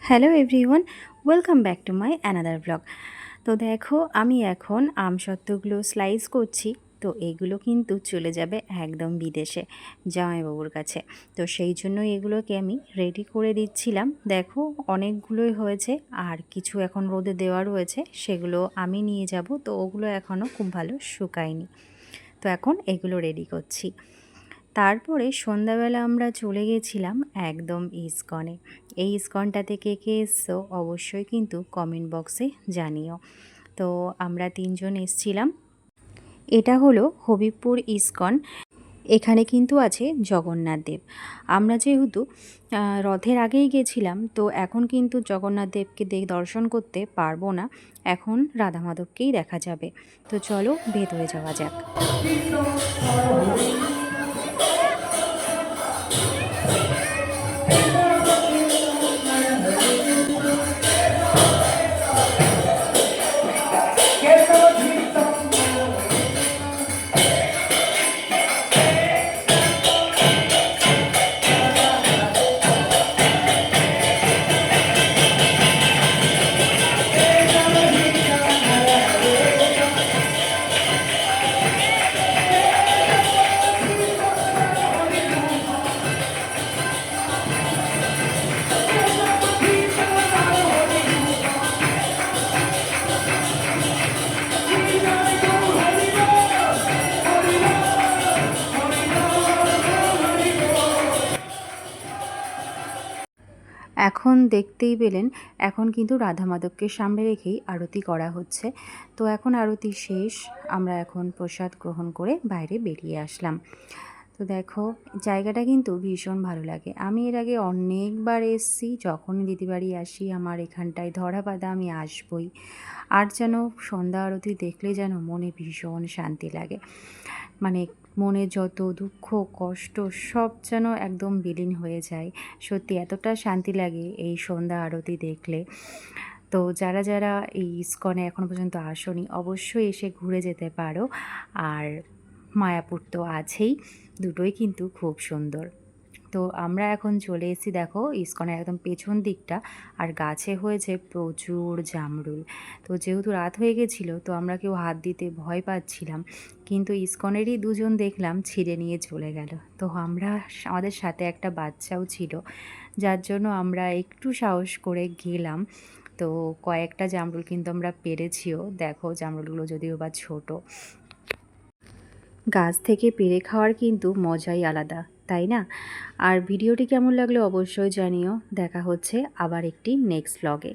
Hello everyone, welcome back to my another blog. তো দেখো, আমি এখন আমসত্ত্বগুলো স্লাইস করছি। তো এগুলো কিন্তু চলে যাবে একদম বিদেশে, জামাইবাবুর কাছে। তো সেই জন্য এগুলোকে আমি রেডি করে দিচ্ছিলাম। দেখো, অনেকগুলোই হয়েছে, আর কিছু এখন রোদে দেওয়া রয়েছে, সেগুলো আমি নিয়ে যাব। তো ওগুলো এখনও খুব ভালো শুকায়নি। তো এখন এগুলো রেডি করছি। তারপরে সন্ধ্যাবেলা আমরা চলে গেছিলাম একদম ইসকনে। এই ইসকনটাতে কে কে এসছো অবশ্যই কিন্তু কমেন্ট বক্সে জানিও। তো আমরা তিনজন এসছিলাম। এটা হলো হবিবপুর ইসকন। এখানে কিন্তু আছে জগন্নাথ দেব। আমরা যেহেতু রথের আগেই গেছিলাম, তো এখন কিন্তু জগন্নাথ দেবকে দর্শন করতে পারবো না। এখন রাধা মাধবকেই দেখা যাবে। তো চলো ভেতরে যাওয়া যাক। এখন দেখতেই পেলেন, এখন কিন্তু রাধা মাধবকে সামনে রেখেই আরতি করা হচ্ছে। তো এখন আরতি শেষ, আমরা এখন প্রসাদ গ্রহণ করে বাইরে বেরিয়ে আসলাম। তো দেখো, জায়গাটা কিন্তু ভীষণ ভালো লাগে। আমি এর আগে অনেকবার এসেছি, যখনই দিদিবাড়ি আসি আমার এখানটায় ধরা বাঁধা আমি আসবই। আর যেন সন্ধ্যা আরতি দেখলে যেন মনে ভীষণ শান্তি লাগে। মানে মনে যত দুঃখ কষ্ট সব যেন একদম বিলীন হয়ে যায়। সত্যি এতটা শান্তি লাগে এই সন্ধ্যা আরতি দেখলে। তো যারা যারা এই ইসকনে এখনও পর্যন্ত আসোনি, অবশ্যই এসে ঘুরে যেতে পারো। আর মায়াপুর তো আছেই, দুটোই কিন্তু খুব সুন্দর। তো আমরা এখন চলে এসেছি, দেখো, ইসকনের একদম পেছন দিকটা। আর গাছে হয়েছে প্রচুর জামরুল। তো যেহেতু রাত হয়ে গেছিলো, তো আমরা কেউ হাত দিতে ভয় পাচ্ছিলাম, কিন্তু ইসকনেরই দুজন দেখলাম ছিঁড়ে নিয়ে চলে গেল। তো আমাদের সাথে একটা বাচ্চাও ছিল, যার জন্য আমরা একটু সাহস করে গেলাম। তো কয়েকটা জামরুল কিন্তু আমরা পেরেছিও। দেখো, জামরুলগুলো যদিও বা ছোটো। গাছ থেকে পেড়ে খাওয়ার কিন্তু মজাই আলাদা, তাই না? আর ভিডিওটি কেমন লাগলো অবশ্যই জানিও। দেখা হচ্ছে আবার একটি নেক্সট ব্লগে।